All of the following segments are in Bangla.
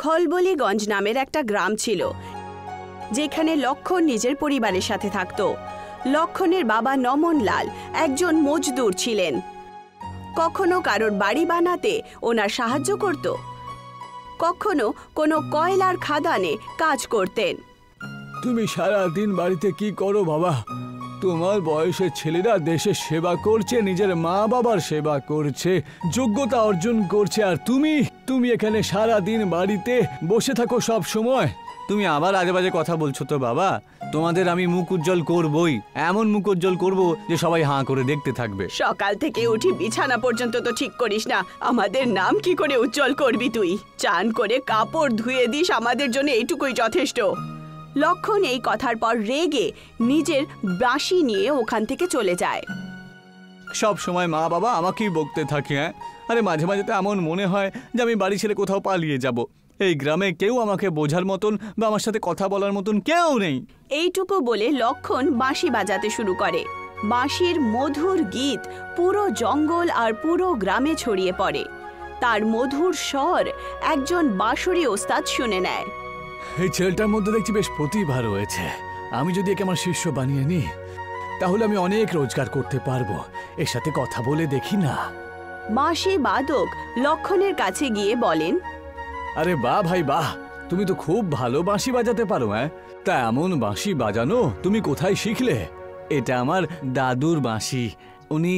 খলবলিগঞ্জ নামের একটা গ্রাম ছিল, যেখানে লক্ষণ নিজের পরিবারের সাথে থাকত। লক্ষণের বাবা নমনলাল একজন মজদুর ছিলেন। কখনো কারোর বাড়ি বানাতে ওনার সাহায্য করত, কখনো কোনো কয়লার খাদানে কাজ করতেন। তুমি সারা দিন বাড়িতে কি করো বাবা? তোমার বয়সের ছেলেরা দেশের সেবা করছে, নিজের মা বাবার সেবা করছে, যোগ্যতা অর্জন করছে, আর তুমি এখানে সারা দিন বাড়িতে বসে থাকো সব সময়। তুমি আবার আজে বাজে কথা বলছো তো বাবা। তোমাদের আমি মুখ উজ্জ্বল করবই, এমন মুখ উজ্জ্বল করবো যে সবাই হাঁ করে দেখতে থাকবে। সকাল থেকে উঠি বিছানা পর্যন্ত তো ঠিক করিস না, আমাদের নাম কি করে উজ্জ্বল করবি তুই? চান করে কাপড় ধুয়ে দিস, আমাদের জন্য এইটুকুই যথেষ্ট। লক্ষণ এই কথার পর রেগে নিজের বাঁশি নিয়ে ওখান থেকে চলে যায়। সব সময় মা বাবা আমাকেই বকতে থাকে। হ্যাঁ, আরে মাঝে মাঝে তো এমন মনে হয় যে আমি বাড়ি ছেড়ে কোথাও পালিয়ে যাব। এই গ্রামে কেউ আমাকে বোঝার মতন বা আমার সাথে কথা বলার মতন কেউ নেই। এইটুকু বলে লক্ষণ বাঁশি বাজাতে শুরু করে। বাঁশির মধুর গীত পুরো জঙ্গল আর পুরো গ্রামে ছড়িয়ে পড়ে। তার মধুর স্বর একজন বাঁশুরি ওস্তাদ শুনে নেয়। এই ছেলেটার মধ্যে দেখছি বেশ প্রতিভা রয়েছে। আমি যদি একে আমার শিষ্য বানিয়ে নিই তাহলে আমি অনেক রোজগার করতে পারবো। এর সাথে কথা বলে দেখি না। বাঁশি বাদক লক্ষণের কাছে গিয়ে বলেন, আরে বাহ ভাই বাহ, তুমি তো খুব ভালো বাঁশি বাজাতে পারো। হ্যাঁ, তা এমন বাঁশি বাজানো তুমি কোথায় শিখলে? এটা আমার দাদুর বাঁশি। উনি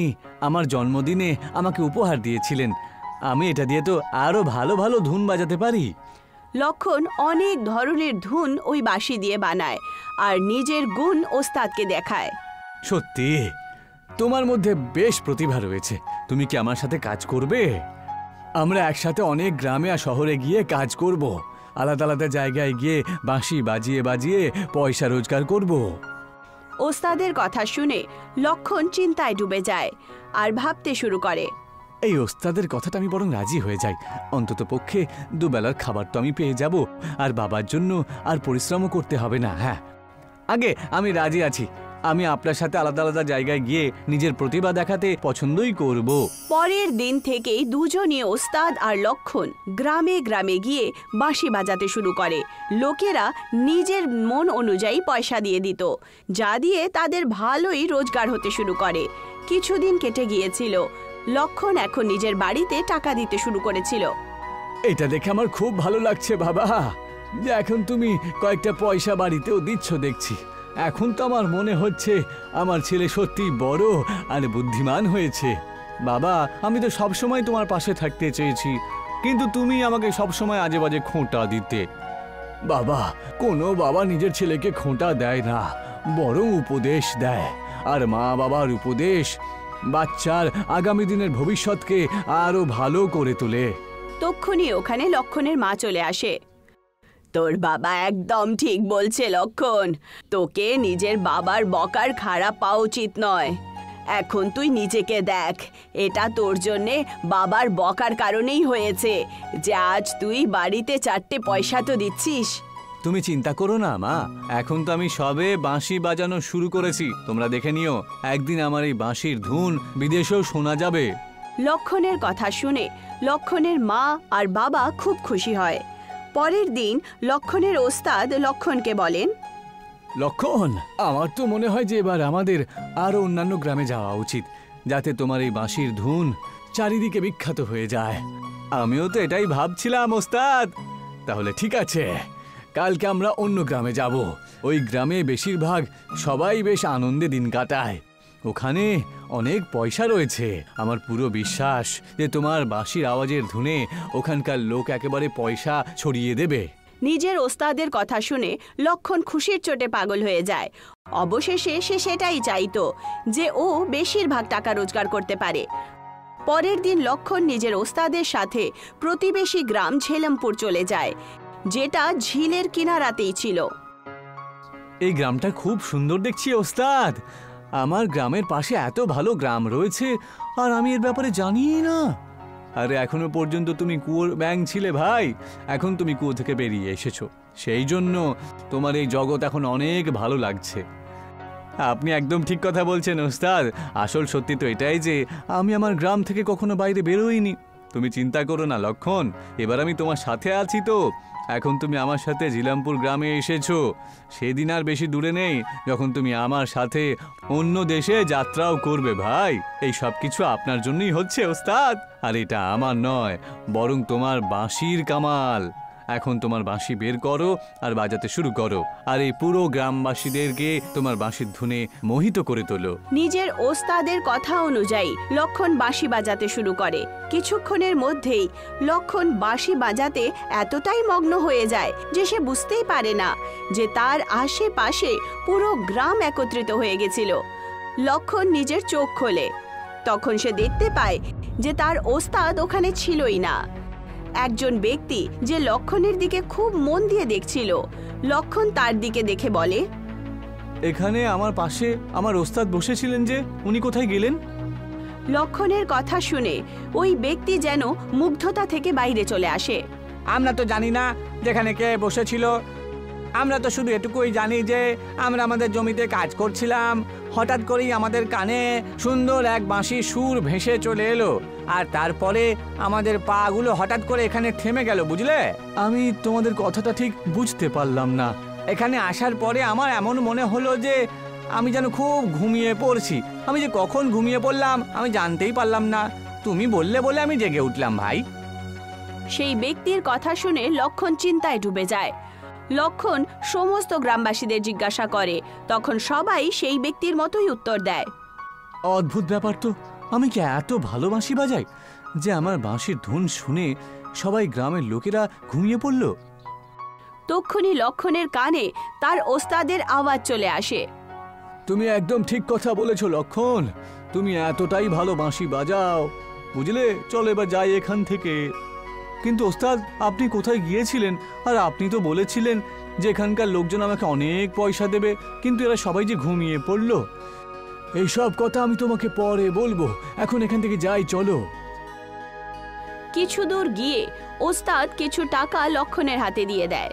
আমার জন্মদিনে আমাকে উপহার দিয়েছিলেন। আমি এটা দিয়ে তো আরো ভালো ভালো ধুন বাজাতে পারি। লক্ষণ অনেক ধরনের ধুন ওই বাঁশি দিয়ে বানায় আর নিজের গুণ ওস্তাদকে দেখায়। সত্যি তোমার মধ্যে বেশ প্রতিভা রয়েছে। তুমি কি আমার সাথে কাজ করবে? আমরা একসাথে অনেক গ্রামে আর শহরে গিয়ে কাজ করব। আলাদা আলাদা জায়গায় গিয়ে বাঁশি বাজিয়ে বাজিয়ে পয়সা রোজগার করব। ওস্তাদের কথা শুনে লক্ষণ চিন্তায় ডুবে যায় আর ভাবতে শুরু করে, এই ওস্তাদের কথাটা আমি বরং রাজি হয়ে যাই। অন্তত পক্ষে দুবেলার খাবার তো আমি পেয়ে যাব, আর বাবার জন্য আর পরিশ্রমও করতে হবে না। হ্যাঁ, আগে আমি রাজি আছি। আমি আপনার সাথে আলাদা আলাদা জায়গায় গিয়ে নিজের প্রতিভা দেখাতে পছন্দই করব। পরের দিন থেকেই দুজনই ওস্তাদ আর লক্ষণ গ্রামে গ্রামে গিয়ে বাঁশি বাজাতে শুরু করে। লোকেরা নিজের মন অনুযায়ী পয়সা দিয়ে দিত, যা দিয়ে তাদের ভালোই রোজগার হতে শুরু করে। কিছুদিন কেটে গিয়েছিল। লক্ষণ এখন নিজের বাড়িতে টাকা দিতে শুরু করেছিল। এটা দেখে আমার খুব ভালো লাগছে বাবা, যে এখন তুমি কয়েকটা পয়সা বাড়িতেও দিচ্ছ দেখছি। এখন তো আমার মনে হচ্ছে আমার ছেলে সত্যি বড় আর বুদ্ধিমান হয়েছে। বাবা, আমি তো সবসময় তোমার পাশে থাকতে চেয়েছি, কিন্তু তুমি আমাকে সবসময় আজে বাজে খোঁটা দিতে। বাবা, কোনো বাবা নিজের ছেলেকে খোঁটা দেয় না, বরং উপদেশ দেয়। আর মা বাবার উপদেশ বাচ্চার আগামী দিনের ভবিষ্যৎকে আরো ভালো করে তোলে। তক্ষুনি ওখানে লক্ষণের মা চলে আসে। তোর বাবা একদম ঠিক বলছে লক্ষণ, তোকে নিজের বাবার বকার খারাপ পাওয়া উচিত নয়। এখন তুই নিজেকে দেখ, এটা তোর জন্যে বাবার বকার কারণেই হয়েছে যে আজ তুই বাড়িতে 4টে পয়সা তো দিচ্ছিস। তুমি চিন্তা করো না মা, এখন তো আমি সবে বাঁশি বাজানো শুরু করেছি। তোমরা দেখে নিও, একদিন আমার এই বাঁশির ধুন বিদেশেও শোনা যাবে। লক্ষণের কথা শুনে লক্ষণের মা আর বাবা খুব খুশি হয়। পরের দিন লক্ষণের ওস্তাদ লক্ষণকে বলেন, লক্ষণ, আমার তো মনে হয় যে এবার আমাদের আরো অন্যান্য গ্রামে যাওয়া উচিত, যাতে তোমার এই বাঁশির ধুন চারিদিকে বিখ্যাত হয়ে যায়। আমিও তো এটাই ভাবছিলাম ওস্তাদ। তাহলে ঠিক আছে, কালকে আমরা অন্য গ্রামে যাব। ওই গ্রামে বেশিরভাগ সবাই বেশ আনন্দে দিন কাটায়। ওখানে অনেক পয়সা রয়েছে। আমার পুরো বিশ্বাস যে তোমার বাঁশির আওয়াজের ধুনে ওখানকার লোক একেবারে পয়সা ছড়িয়ে দেবে। নিজের ওস্তাদের কথা শুনে লক্ষণ খুশির চোটে পাগল হয়ে যায়। অবশেষে সে সেটাই চাইতো, যে ও বেশিরভাগ টাকা রোজগার করতে পারে। পরের দিন লক্ষণ নিজের ওস্তাদের সাথে প্রতিবেশী গ্রাম ঝেলমপুর চলে যায়, যেটা ঝিলের কিনারাতেই ছিল। এই গ্রামটা খুব সুন্দর দেখছি ওস্তাদ। আমার গ্রামের পাশে এত ভালো গ্রাম রয়েছে আর আমি এর ব্যাপারে জানিই না। আরে এখনো পর্যন্ত তুমি কুয়োর ব্যাঙ ছিলে ভাই, এখন তুমি কুয়ো থেকে বেরিয়ে এসেছো, সেই জন্য তোমার এই জগৎ এখন অনেক ভালো লাগছে। আপনি একদম ঠিক কথা বলছেন ওস্তাদ। আসল সত্যি তো এটাই যে আমি আমার গ্রাম থেকে কখনো বাইরে বেরোইনি। তুমি চিন্তা করো না লক্ষণ, এবার আমি তোমার সাথে আছি তো। এখন তুমি আমার সাথে ঝিলামপুর গ্রামে এসেছো, সেদিন আর বেশি দূরে নেই যখন তুমি আমার সাথে অন্য দেশে যাত্রাও করবে ভাই। এই সব কিছু আপনার জন্যই হচ্ছে ওস্তাদ, আর এটা আমার নয়, বরং তোমার বাঁশির কামাল। এখন তোমার বাঁশি বের করো আর বাজাতে শুরু করো, আর এই পুরো গ্রামবাসীদেরকে তোমার বাঁশির ধুনে মোহিত করে তোলো। নিজের ওস্তাদের কথা অনুযায়ী লক্ষণ বাঁশি বাজাতে শুরু করে। কিছুক্ষণের মধ্যেই লক্ষণ বাঁশি বাজাতে এতটাই মগ্ন হয়ে যায় যে সে বুঝতেই পারে না যে তার আশেপাশে পুরো গ্রাম একত্রিত হয়ে গেছিল। লক্ষণ নিজের চোখ খোলে, তখন সে দেখতে পায় যে তার ওস্তাদ ওখানে ছিলই না। একজন ব্যক্তি যে লক্ষণের দিকে খুব মন দিয়ে দেখছিল, লক্ষণ তার দিকে দেখে বলে, এখানে আমার পাশে আমার ওস্তাদ বসেছিলেন যে, উনি কোথায় গেলেন? লক্ষণের কথা শুনে ওই ব্যক্তি যেন মুগ্ধতা থেকে বাইরে চলে আসে। আমরা তো জানি না যেখানে কে বসেছিল, আমরা তো শুধু এটুকুই জানি যে আমরা আমাদের জমিতে কাজ করছিলাম, হঠাৎ করেই আমাদের কানে সুন্দর এক বাঁশির সুর ভেসে চলে এলো, আর তারপরে আমাদের পাগুলো হঠাৎ করে এখানে থেমে গেল, বুঝলে? আমি তোমাদের কথাটা ঠিক বুঝতে পারলাম না। এখানে আসার পরে আমার এমন মনে হলো যে আমি যেন খুব ঘুমিয়ে পড়ছি। আমি যে কখন ঘুমিয়ে পড়লাম আমি জানতেই পারলাম না, তুমি বললে বলে আমি জেগে উঠলাম ভাই। সেই ব্যক্তির কথা শুনে লক্ষণ চিন্তায় ডুবে যায়। লক্ষণ সমস্ত গ্রামবাসীদের জিজ্ঞাসা করে, তখন সবাই সেই ব্যক্তির মতোই উত্তর দেয়। অদ্ভুত ব্যাপার তো, আমি কি এত ভালো বাঁশি বাজাই যে আমার বাঁশির ধুন শুনে সবাই গ্রামের লোকেরা ঘুমিয়ে পড়ল? তক্ষুনি লক্ষণের কানে তার ওস্তাদের আওয়াজ চলে আসে। তুমি একদম ঠিক কথা বলেছো লক্ষণ, তুমি এতটাই ভালো বাঁশি বাজাও, বুঝলে? চলো এবার যাই এখান থেকে। কিন্তু ওস্তাদ, আপনি কোথায় গিয়েছিলেন? আর আপনি তো বলেছিলেন যে এখানকার লোকজন আমাকে অনেক পয়সা দেবে, কিন্তু এরা সবাই যে ঘুমিয়ে পড়ল। এইসব কথা আমি তোমাকে পরে বলবো, এখন এখান থেকে যাই, চলো। কিছু দূর গিয়ে ওস্তাদ কিছু টাকা লক্ষণের হাতে দিয়ে দেয়।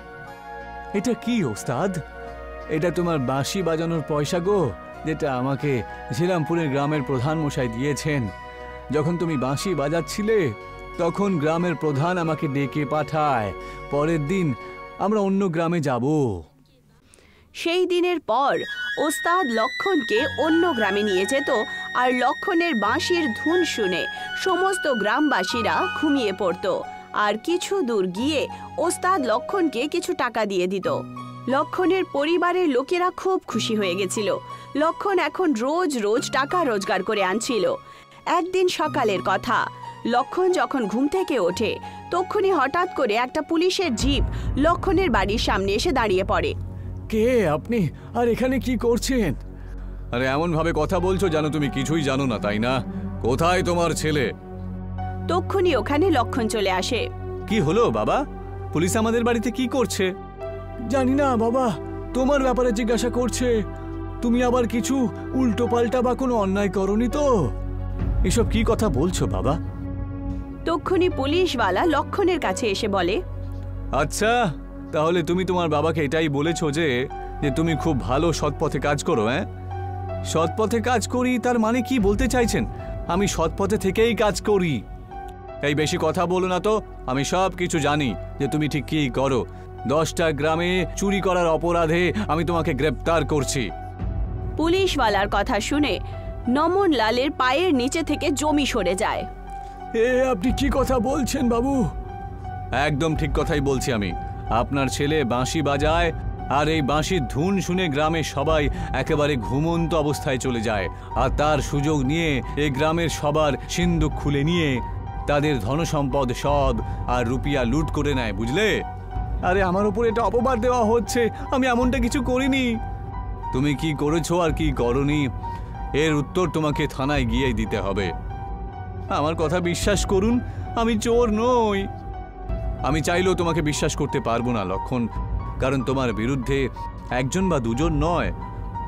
এটা কি ওস্তাদ? এটা তোমার বাঁশি বাজানোর পয়সা গো, যেটা আমাকে ঝিলামপুরের গ্রামের প্রধান মশাই দিয়েছেন। যখন তুমি বাঁশি বাজাচ্ছিলে তখন গ্রামের প্রধান আমাকে ডেকে পাঠায়, পরের দিন আমরা অন্য গ্রামে যাব। সেই দিনের পর ওস্তাদ লক্ষণকে অন্য গ্রামে নিয়ে যেত, আর লক্ষণের বাঁশির ধুন শুনে সমস্ত গ্রামবাসীরা ঘুমিয়ে পড়ত। আর কিছু দূর গিয়ে ওস্তাদ লক্ষণকে কিছু টাকা দিয়ে দিত। লক্ষণের পরিবারের লোকেরা খুব খুশি হয়ে গেছিল। লক্ষণ এখন রোজ রোজ টাকা রোজগার করে আনছিল। একদিন সকালের কথা, লক্ষণ যখন ঘুম থেকে ওঠে তখনই হঠাৎ করে একটা পুলিশের জিপ লক্ষণের বাড়ির সামনে এসে দাঁড়িয়ে পড়ে। কে আপনি, আর এখানে কি করছেন? আরে এমন ভাবে কথা বলছো জানো তুমি কিছুই জানো না, তাই না? কোথায় তোমার ছেলে? তক্ষুনি ওখানে লক্ষণ চলে আসে। কি হলো বাবা? পুলিশ আমাদের বাড়িতে কি করছে? জানি না বাবা, তোমার ব্যাপারে জিজ্ঞাসা করছে। তুমি আবার কিছু উল্টো পাল্টা বা কোনো অন্যায় করনি তো? এসব কি কথা বলছো বাবা? তক্ষুনি পুলিশওয়ালা লক্ষণের কাছে এসে বলে, আচ্ছা, তাহলে তুমি তোমার বাবাকে এটাই বলেছো যে তুমি খুব ভালো সৎপথে কাজ করো? হ্যাঁ, সৎপথে কাজ করি তার মানে কি বলতে চাইছেন? আমি সৎপথে থেকেই কাজ করি। এই বেশি কথা বলো না তো, আমি সব কিছু জানি যে তুমি ঠিক কি করো। 10টা গ্রামে চুরি করার অপরাধে আমি তোমাকে গ্রেপ্তার করছি। পুলিশওয়ালার কথা শুনে নমন লালের পায়ের নিচে থেকে জমি সরে যায়। আপনি কি কথা বলছেন বাবু? একদম ঠিক কথাই বলছি আমি। আপনার ছেলে বাঁশি বাজায়, আর এই বাঁশির ধুন শুনে গ্রামে সবাই একেবারে ঘুমন্ত অবস্থায় চলে যায়, আর তার সুযোগ নিয়ে এই গ্রামের সবার সিন্দুক খুলে নিয়ে তাদের ধনসম্পদ সব আর রুপিয়া লুট করে নেয়, বুঝলে? আরে আমার উপর এটা অপবাদ দেওয়া হচ্ছে, আমি এমনটা কিছু করিনি। তুমি কি করেছো আর কি করনি এর উত্তর তোমাকে থানায় গিয়ে দিতে হবে। আমার কথা বিশ্বাস করুন, আমি চোর নই। আমি চাইলেও তোমাকে বিশ্বাস করতে পারবো না লক্ষণ, কারণ তোমার বিরুদ্ধে একজন বা দুজন নয়,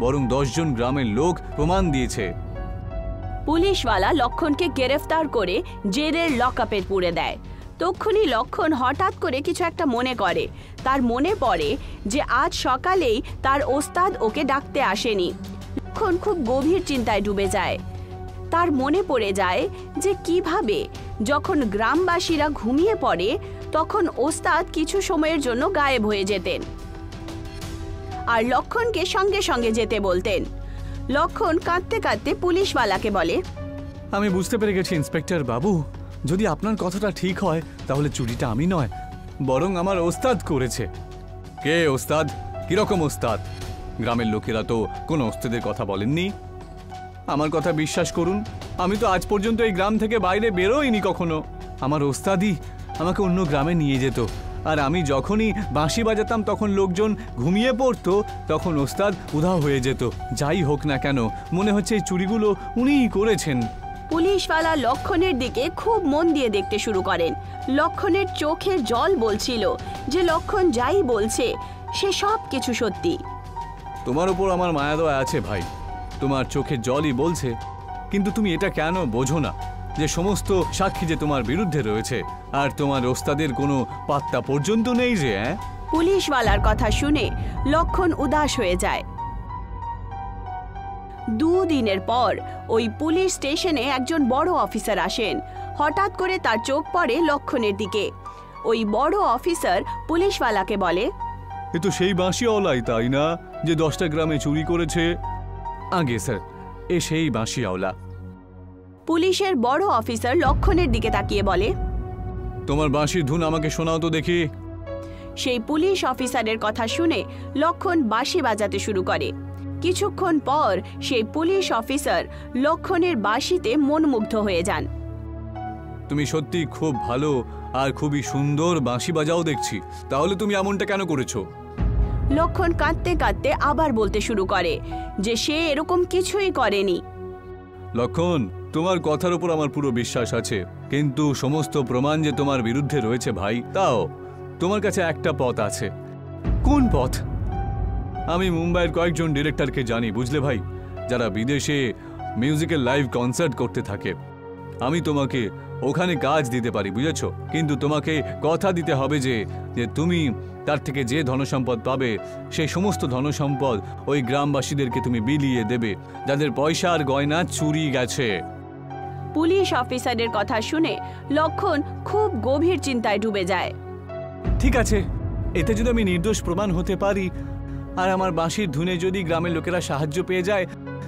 বরং 10 জন গ্রামের লোক প্রমাণ দিয়েছে। পুলিশওয়ালা লক্ষণকে গ্রেফতার করে জেলের লকআপে পুরে দেয়। তক্ষুনি লক্ষণ হঠাৎ করে কিছু একটা মনে করে। তার মনে পড়ে যে আজ সকালেই তার ওস্তাদ ওকে ডাকতে আসেনি। লক্ষণ খুব গভীর চিন্তায় ডুবে যায়। তার মনে পড়ে যায় যে কিভাবে যখন গ্রামবাসীরা ঘুমিয়ে পড়ে তখন ওস্তাদ কিছু সময়ের জন্য গায়েব হয়ে যেতেন আর লক্ষণকে সঙ্গে সঙ্গে যেতে বলতেন। লক্ষণ কাঁদতে কাঁদতে পুলিশওয়ালাকে বলে, আমি বুঝতে পেরে গেছি ইন্সপেক্টর বাবু, যদি আপনার কথাটা ঠিক হয় তাহলে চুরিটা আমি নয়, বরং আমার ওস্তাদ করেছে। কে ওস্তাদ? কিরকম ওস্তাদ? গ্রামের লোকেরা তো কোনো ওস্তাদের কথা বলেননি। আমার কথা বিশ্বাস করুন, আমি তো আজ পর্যন্ত এই গ্রাম থেকে বাইরে বেরোইনি কখনো। আমার ওস্তাদই আমাকে অন্য গ্রামে নিয়ে যেত, আর আমি যখনই বাঁশি বাজাতাম তখন লোকজন ঘুমিয়ে পড়তো, তখন ওস্তাদ উধাও হয়ে যেত। যাই হোক না কেন, মনে হচ্ছে এই চুরিগুলো উনিই করেছেন। পুলিশওয়ালা লক্ষণের দিকে খুব মন দিয়ে দেখতে শুরু করেন। লক্ষণের চোখের জল বলছিল যে লক্ষণ যাই বলছে সে সব কিছু সত্যি। তোমার ওপর আমার মায়া দয়া আছে ভাই, তোমার চোখের জলই বলছে, কিন্তু তুমি এটা কেন বোঝো না যে সমস্ত সাক্ষী যে তোমার বিরুদ্ধে রয়েছে, আর তোমার ওস্তাদের কোনো পাত্তা পর্যন্ত নেই যে। পুলিশওয়ালার কথা শুনে লক্ষণ উদাস হয়ে যায়। 2 দিনের পর ওই পুলিশ স্টেশনে একজন বড় অফিসার আসেন। হঠাৎ করে তার চোখ পড়ে লক্ষণের দিকে। ওই বড় অফিসার পুলিশওয়ালাকে বলে, এ তো সেই বাঁশিওয়ালাই তাই না, যে 10টা গ্রামে চুরি করেছে? আগে স্যার, এ সেই বাঁশিওয়ালা। পুলিশের বড় অফিসার লক্ষণের দিকে তাকিয়ে বলে, তোমার বাঁশির ধুন আমাকে শোনাও তো দেখি। সেই পুলিশ অফিসারের কথা শুনে লক্ষণ বাঁশি বাজাতে শুরু করে। কিছুক্ষণ পর সেই পুলিশ অফিসার লক্ষণের বাঁশিতে মনমুগ্ধ হয়ে যান। তুমি সত্যি খুব ভালো আর খুবই সুন্দর বাঁশি বাজাও দেখছি, তাহলে তুমি এমনটা কেন করেছো? লক্ষণ কাঁদতে কাঁদতে আবার বলতে শুরু করে যে সে এরকম কিছুই করেনি। লক্ষণ, তোমার কথার উপর আমার পুরো বিশ্বাস আছে, কিন্তু সমস্ত প্রমাণ যে তোমার বিরুদ্ধে রয়েছে ভাই, তাও তোমার কাছে একটা পথ আছে। কোন পথ? আমি মুম্বাইয়ের কয়েকজন ডিরেক্টরকে জানি, বুঝলে ভাই, যারা বিদেশে মিউজিক্যাল লাইভ কনসার্ট করতে থাকে। আমি তোমাকে ওখানে কাজ দিতে পারি, বুঝেছ, কিন্তু তোমাকে কথা দিতে হবে যে তুমি তার থেকে যে ধনসম্পদ পাবে সেই সমস্ত ধনসম্পদ ওই গ্রামবাসীদেরকে তুমি বিলিয়ে দেবে যাদের পয়সা আর গয়না চুরি গেছে। পুলিশ অফিসারের কথা শুনে লক্ষণ খুব গভীর চিন্তায় ডুবে যায়। ঠিক আছে, এতে যদি আমি নির্দোষ প্রমাণ হতে পারি আর আমার বাঁশির ধুনে যদি গ্রামের লোকেরা সাহায্য পেয়ে যায়,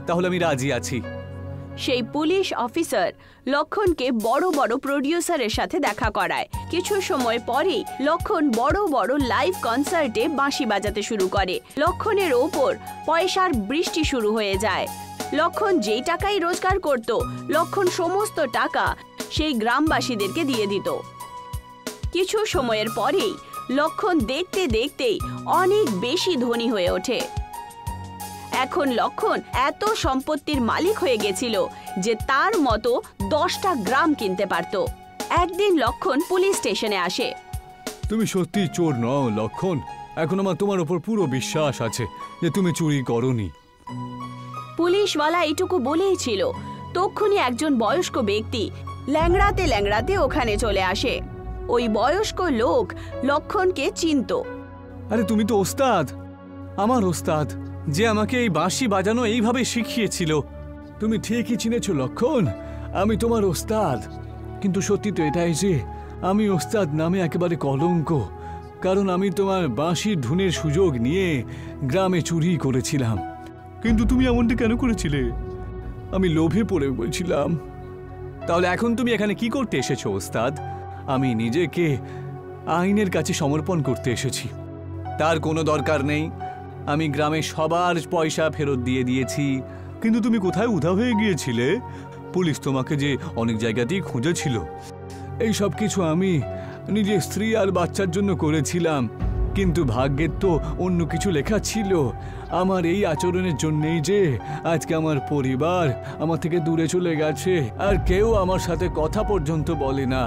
তাহলে আমি রাজি আছি। সেই পুলিশ অফিসার লক্ষণকে বড় বড় প্রডিউসারের সাথে দেখা করায়। কিছু সময় পরেই লক্ষণ বড় বড় লাইভ কনসার্টে বাঁশি বাজাতে শুরু করে। লক্ষণের ওপর পয়সার বৃষ্টি শুরু হয়ে যায়। লক্ষণ যেই টাকাই রোজগার করত, লক্ষণ সমস্ত টাকা সেই গ্রামবাসীদেরকে দিয়ে দিত। কিছু সময়ের পরেই লক্ষণ দেখতে দেখতেই অনেক বেশি ধনী হয়ে ওঠে। এখন লক্ষণ এত সম্পত্তির মালিক হয়ে গেছিল যে তার মতো 10টা গ্রাম কিনতে পারত। একদিন লক্ষণ পুলিশ স্টেশনে আসে। তুমি সত্যি চোর নও লক্ষণ, এখন আমার তোমার উপর পুরো বিশ্বাস আছে যে তুমি চুরি করোনি। পুলিশওয়ালা এইটুকু বলেই ছিল, তক্ষুনি একজন বয়স্ক ব্যক্তি ল্যাংড়াতে ল্যাংড়াতে ওখানে চলে আসে। ওই বয়স্ক লোক লক্ষণকে চিনত। আরে তুমি তো ওস্তাদ, আমার ওস্তাদ, যে আমাকে এই বাঁশি বাজানো এইভাবে শিখিয়েছিল। তুমি ঠিকই চিনেছো লক্ষণ, আমি তোমার ওস্তাদ। কিন্তু সত্যি তো এটাই যে আমি ওস্তাদ নামে একেবারে কলঙ্ক, কারণ আমি তোমার বাঁশির ধুনের সুযোগ নিয়ে গ্রামে চুরি করেছিলাম। কিন্তু তুমি এমনটা কেন করেছিলে? আমি লোভে পড়ে বলছিলাম। তাহলে এখন তুমি এখানে কি করতে এসেছো ওস্তাদ? আমি নিজেকে আইনের কাছে সমর্পণ করতে এসেছি। তার কোনো দরকার নেই, আমি গ্রামে সবার পয়সা ফেরত দিয়ে দিয়েছি। কিন্তু তুমি কোথায় উধাও হয়ে গিয়েছিলে? পুলিশ তোমাকে যে অনেক জায়গাতেই খুঁজেছিল। এই সব কিছু আমি নিজের স্ত্রী আর বাচ্চার জন্য করেছিলাম, কিন্তু ভাগ্যের তো অন্য কিছু লেখা ছিল। আমার এই আচরণের জন্যেই যে আজকে আমার পরিবার আমার থেকে দূরে চলে গেছে, আর কেউ আমার সাথে কথা পর্যন্ত বলে না।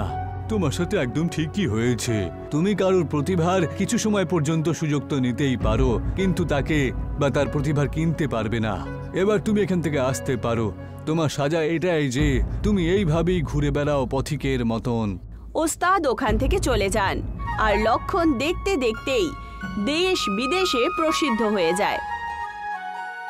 তোমার সাথে একদম ঠিকই হয়েছে। তুমি কারোর প্রতিভার কিছু সময় পর্যন্ত সুযোগ তো নিতেই পারো, কিন্তু তাকে বা তার প্রতিভার কিনতে পারবে না। এবার তুমি এখান থেকে আসতে পারো। তোমার সাজা এটাই যে তুমি এইভাবেই ঘুরে বেড়াও পথিকের মতন। ওস্তাদ ওখান থেকে চলে যান, আর লক্ষণ দেখতে দেখতেই দেশ বিদেশে প্রসিদ্ধ হয়ে যায়।